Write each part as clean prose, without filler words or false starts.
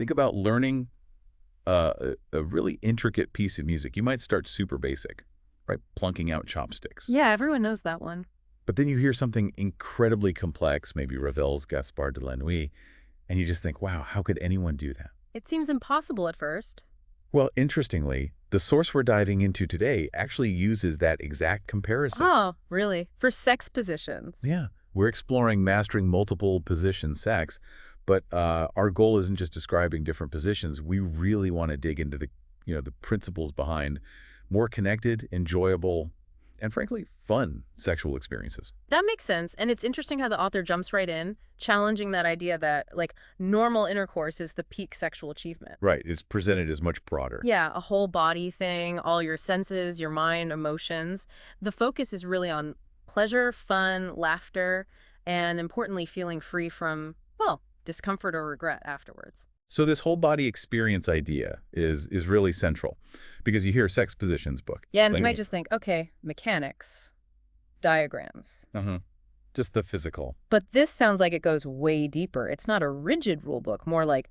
Think about learning a really intricate piece of music. You might start super basic, right? Plunking out chopsticks. Yeah, everyone knows that one. But then you hear something incredibly complex, maybe Ravel's Gaspard de la Nuit, and you just think, wow, how could anyone do that? It seems impossible at first. Well, interestingly, the source we're diving into today actually uses that exact comparison. Oh, really? For sex positions. Yeah, we're exploring mastering multiple position sex, but our goal isn't just describing different positions. We really want to dig into the principles behind more connected, enjoyable, and frankly, fun sexual experiences. That makes sense. And it's interesting how the author jumps right in, challenging that idea that, like, normal intercourse is the peak sexual achievement. Right, it's presented as much broader. Yeah, a whole body thing, all your senses, your mind, emotions. The focus is really on pleasure, fun, laughter, and importantly, feeling free from, well, discomfort or regret afterwards. So this whole body experience idea is really central because you hear sex positions book. Yeah, and you might just think, okay, mechanics, diagrams. Just the physical. But this sounds like it goes way deeper. It's not a rigid rule book, more like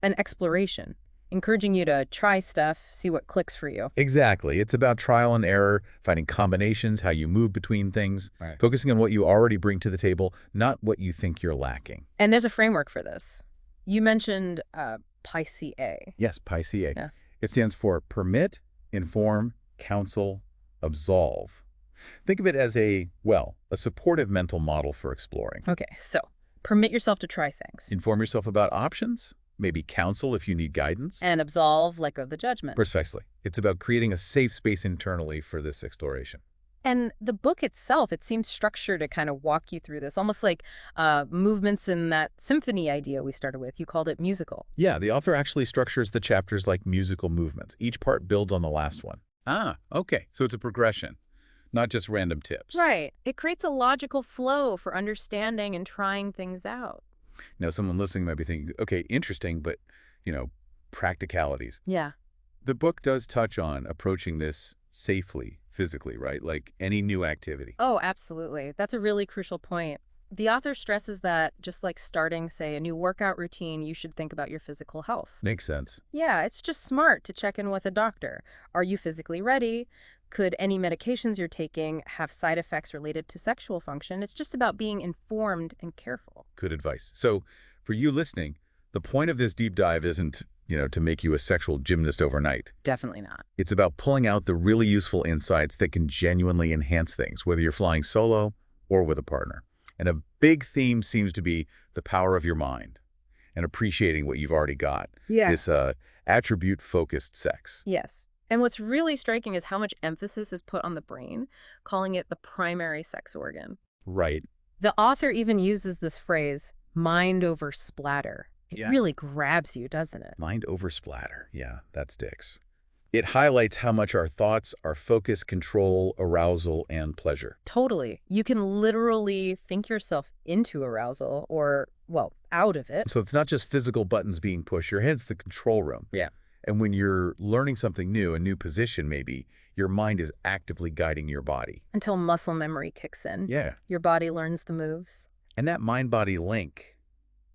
an exploration, encouraging you to try stuff, see what clicks for you. Exactly. It's about trial and error, finding combinations, how you move between things, Right. focusing on what you already bring to the table, not what you think you're lacking. And there's a framework for this. You mentioned PICA. Yes, PICA. Yeah. It stands for Permit, Inform, Counsel, Absolve. Think of it as a supportive mental model for exploring. Okay, so permit yourself to try things. Inform yourself about options, maybe counsel if you need guidance. And absolve, let go of the judgment. Precisely. It's about creating a safe space internally for this exploration. And the book itself, it seems structured to kind of walk you through this, almost like movements in that symphony idea we started with. You called it musical. Yeah, the author actually structures the chapters like musical movements. Each part builds on the last one. Ah, okay. So it's a progression, not just random tips. Right. It creates a logical flow for understanding and trying things out. Now, someone listening might be thinking, okay, interesting, but, practicalities. Yeah. The book does touch on approaching this safely, physically, right? Like any new activity. Oh, absolutely. That's a really crucial point. The author stresses that just like starting, say, a new workout routine, you should think about your physical health. Makes sense. Yeah, it's just smart to check in with a doctor. Are you physically ready? Could any medications you're taking have side effects related to sexual function? It's just about being informed and careful. Good advice. So for you listening, the point of this deep dive isn't, to make you a sexual gymnast overnight. Definitely not. It's about pulling out the really useful insights that can genuinely enhance things, whether you're flying solo or with a partner. And a big theme seems to be the power of your mind and appreciating what you've already got. Yeah. This attribute-focused sex. Yes. And what's really striking is how much emphasis is put on the brain, calling it the primary sex organ. Right. The author even uses this phrase, mind over splatter. It Yeah. really grabs you, doesn't it? Mind over splatter. Yeah, that sticks. It highlights how much our thoughts are focus, control, arousal, and pleasure. Totally. You can literally think yourself into arousal or, well, out of it. So it's not just physical buttons being pushed. Your head's the control room. Yeah. And when you're learning something new, a new position maybe, your mind is actively guiding your body. Until muscle memory kicks in. Yeah. Your body learns the moves. And that mind-body link,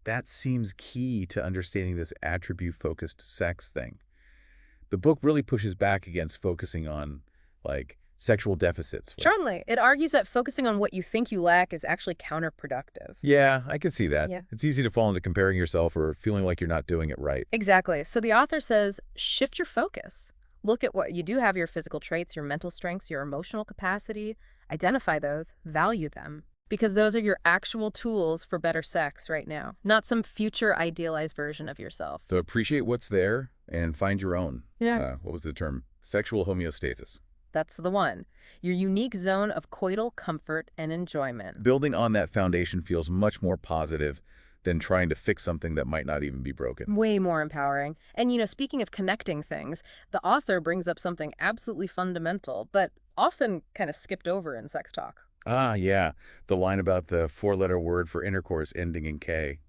that seems key to understanding this attribute-focused sex thing. The book really pushes back against focusing on, sexual deficits. Certainly. It argues that focusing on what you think you lack is actually counterproductive. Yeah, I can see that. Yeah. It's easy to fall into comparing yourself or feeling like you're not doing it right. Exactly. So the author says, shift your focus. Look at what you do have, your physical traits, your mental strengths, your emotional capacity. Identify those, value them. Because those are your actual tools for better sex right now, not some future idealized version of yourself. So appreciate what's there and find your own. Yeah. What was the term? Sexual homeostasis. That's the one. Your unique zone of coital comfort and enjoyment. Building on that foundation feels much more positive than trying to fix something that might not even be broken. Way more empowering. And, speaking of connecting things, the author brings up something absolutely fundamental, but often kind of skipped over in sex talk. Ah, yeah. The line about the four-letter word for intercourse ending in K.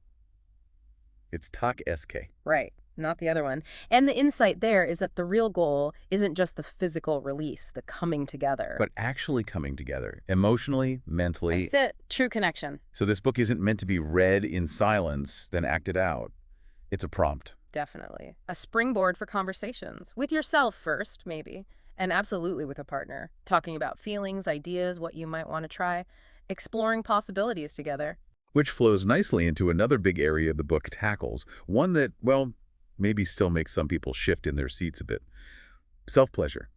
It's tak-sk. Right. Not the other one. And the insight there is that the real goal isn't just the physical release, the coming together. But actually coming together, emotionally, mentally. That's it. True connection. So this book isn't meant to be read in silence, then acted out. It's a prompt. Definitely. A springboard for conversations. With yourself first, maybe. And absolutely with a partner. Talking about feelings, ideas, what you might want to try. Exploring possibilities together. Which flows nicely into another big area the book tackles, one that, well, maybe still makes some people shift in their seats a bit. Self-pleasure,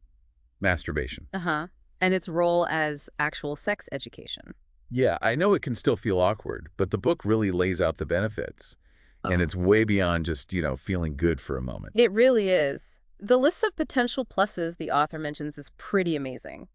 masturbation. Uh-huh. And its role as actual sex education. Yeah, I know it can still feel awkward, but the book really lays out the benefits. And Oh. it's way beyond just, feeling good for a moment. It really is. The list of potential pluses the author mentions is pretty amazing.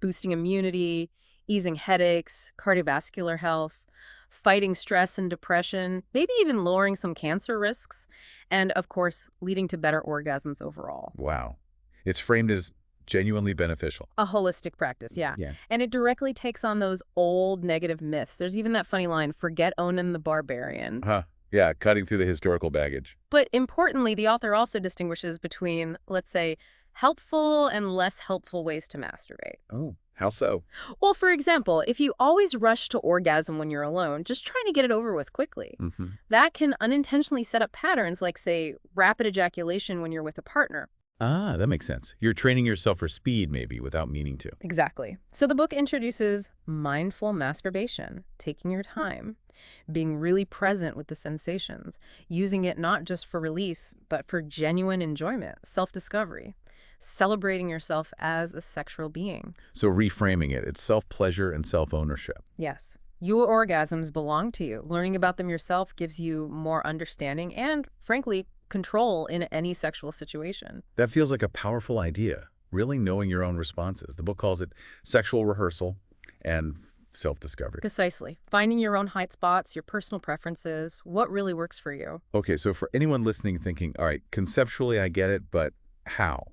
Boosting immunity, easing headaches, cardiovascular health, fighting stress and depression, maybe even lowering some cancer risks, and of course, leading to better orgasms overall. Wow. It's framed as genuinely beneficial. A holistic practice, yeah. Yeah. And it directly takes on those old negative myths. There's even that funny line, forget Onan the Barbarian. Huh. Yeah, cutting through the historical baggage. But importantly, the author also distinguishes between, let's say, helpful and less helpful ways to masturbate. Oh, how so? Well, for example, if you always rush to orgasm when you're alone, just trying to get it over with quickly, Mm-hmm. that can unintentionally set up patterns like, say, rapid ejaculation when you're with a partner. Ah, that makes sense. You're training yourself for speed, maybe, without meaning to. Exactly. So the book introduces mindful masturbation, taking your time, being really present with the sensations, using it not just for release, but for genuine enjoyment, self-discovery, celebrating yourself as a sexual being. So reframing it, it's self-pleasure and self-ownership. Yes. Your orgasms belong to you. Learning about them yourself gives you more understanding and, frankly, control in any sexual situation. That feels like a powerful idea, really knowing your own responses. The book calls it sexual rehearsal and self-discovery. Precisely. Finding your own height spots, your personal preferences, what really works for you. Okay, so for anyone listening thinking, all right, conceptually I get it, but how?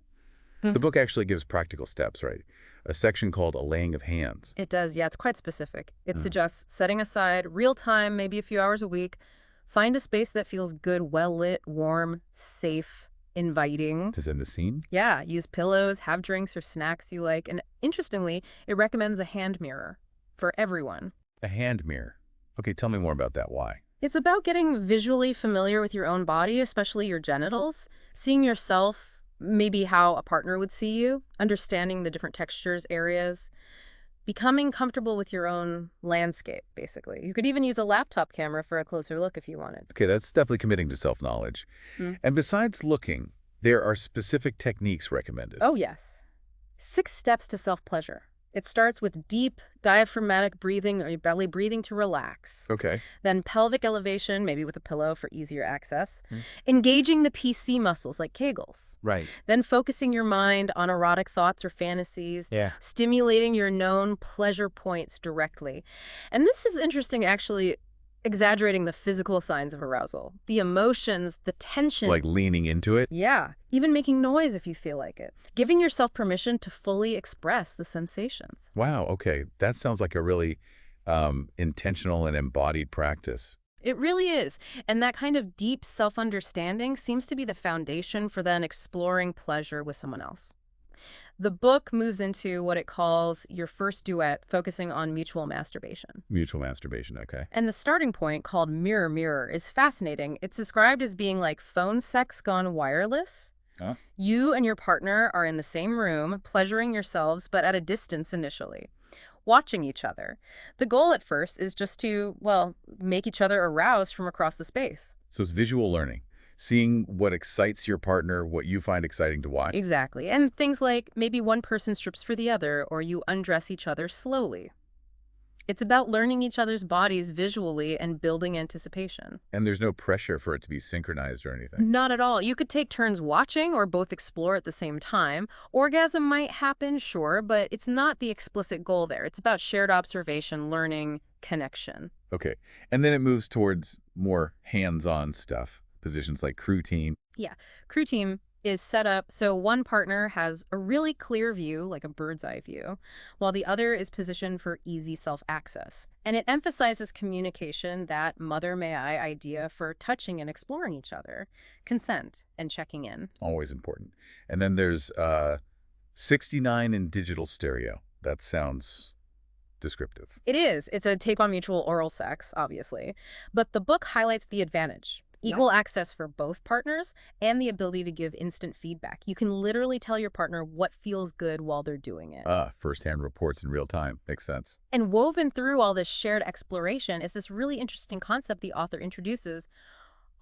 The book actually gives practical steps, right? A section called A Laying of Hands. It does, yeah, it's quite specific. It Uh, suggests setting aside real time, maybe a few hours a week. Find a space that feels good, well lit, warm, safe, inviting. to set the scene? Yeah, use pillows, have drinks or snacks you like. And interestingly, it recommends a hand mirror for everyone. A hand mirror. Okay, tell me more about that. Why? It's about getting visually familiar with your own body, especially your genitals, seeing yourself, maybe how a partner would see you, understanding the different textures, areas, becoming comfortable with your own landscape, basically. You could even use a laptop camera for a closer look if you wanted. Okay, that's definitely committing to self-knowledge. Hmm. And besides looking, there are specific techniques recommended. Oh, yes. 6 steps to self-pleasure. It starts with deep diaphragmatic breathing or your belly breathing to relax. Okay. Then pelvic elevation, maybe with a pillow for easier access. Hmm. Engaging the PC muscles like Kegels. Right. Then focusing your mind on erotic thoughts or fantasies. Yeah. Stimulating your known pleasure points directly. And this is interesting, actually, exaggerating the physical signs of arousal. The emotions, the tension. Like leaning into it? Yeah, even making noise if you feel like it. Giving yourself permission to fully express the sensations. Wow, okay. That sounds like a really intentional and embodied practice. It really is. And that kind of deep self-understanding seems to be the foundation for then exploring pleasure with someone else. The book moves into what it calls your first duet, focusing on mutual masturbation. Mutual masturbation, okay. And the starting point, called Mirror Mirror, is fascinating. It's described as being like phone sex gone wireless. Huh? You and your partner are in the same room, pleasuring yourselves, but at a distance initially, watching each other. The goal at first is just to, well, make each other aroused from across the space. So it's visual learning. Seeing what excites your partner, what you find exciting to watch. Exactly. And things like maybe one person strips for the other, or you undress each other slowly. It's about learning each other's bodies visually and building anticipation. And there's no pressure for it to be synchronized or anything. Not at all. You could take turns watching or both explore at the same time. Orgasm might happen, sure, but it's not the explicit goal there. It's about shared observation, learning, connection. Okay. And then it moves towards more hands-on stuff. Positions like crew team. Yeah. Crew team is set up so one partner has a really clear view, like a bird's eye view, while the other is positioned for easy self-access. And it emphasizes communication, that mother may I idea for touching and exploring each other, consent, and checking in. Always important. And then there's 69 in digital stereo. That sounds descriptive. It is. It's a take on mutual oral sex, obviously. But the book highlights the advantage. Equal access for both partners and the ability to give instant feedback. You can literally tell your partner what feels good while they're doing it. First-hand reports in real time. Makes sense. And woven through all this shared exploration is this really interesting concept the author introduces,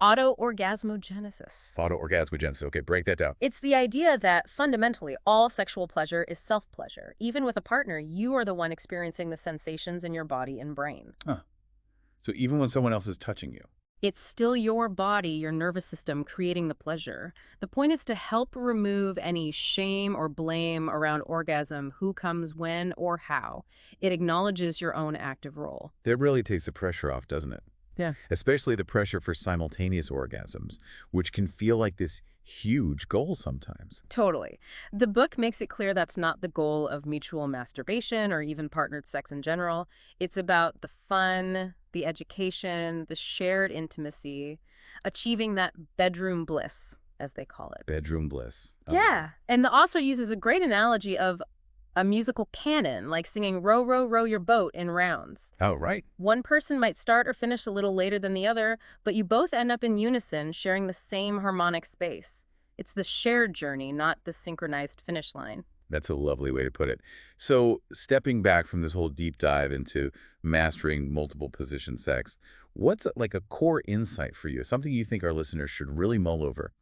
autoorgasmogenesis. Auto-orgasmogenesis. Okay, break that down. It's the idea that fundamentally all sexual pleasure is self-pleasure. Even with a partner, you are the one experiencing the sensations in your body and brain. Huh. So even when someone else is touching you. It's still your body, your nervous system creating the pleasure. The point is to help remove any shame or blame around orgasm, who comes when or how. It acknowledges your own active role. That really takes the pressure off, doesn't it? Yeah. Especially the pressure for simultaneous orgasms, which can feel like this huge goal sometimes. Totally. The book makes it clear that's not the goal of mutual masturbation or even partnered sex in general. It's about the fun, the education, the shared intimacy, achieving that bedroom bliss, as they call it. Bedroom bliss. Yeah. And the author uses a great analogy of a musical canon, like singing Row, Row, Row Your Boat in rounds. Oh, right. One person might start or finish a little later than the other, but you both end up in unison, sharing the same harmonic space. It's the shared journey, not the synchronized finish line. That's a lovely way to put it. So stepping back from this whole deep dive into mastering multiple position sex, what's like a core insight for you? Something you think our listeners should really mull over?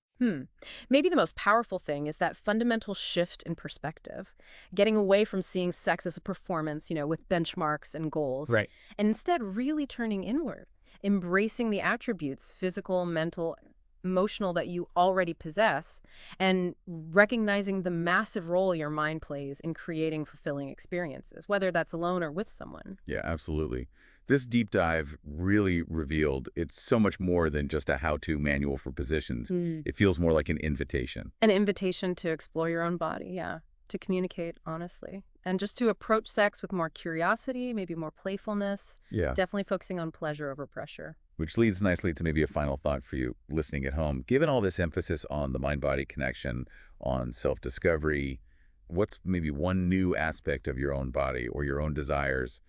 Maybe the most powerful thing is that fundamental shift in perspective, getting away from seeing sex as a performance, with benchmarks and goals, Right. and instead really turning inward, embracing the attributes, physical, mental, emotional, that you already possess, and recognizing the massive role your mind plays in creating fulfilling experiences, whether that's alone or with someone. Yeah, absolutely. This deep dive really revealed it's so much more than just a how-to manual for positions. It feels more like an invitation. An invitation to explore your own body, yeah, to communicate honestly, and just to approach sex with more curiosity, maybe more playfulness, Yeah. definitely focusing on pleasure over pressure. Which leads nicely to maybe a final thought for you listening at home. Given all this emphasis on the mind-body connection, on self-discovery, what's maybe one new aspect of your own body or your own desires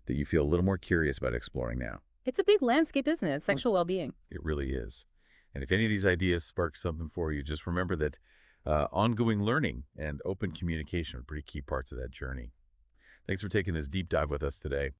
that you feel a little more curious about exploring now? It's a big landscape, isn't it? Sexual well-being. It really is. And if any of these ideas spark something for you, just remember that ongoing learning and open communication are pretty key parts of that journey. Thanks for taking this deep dive with us today.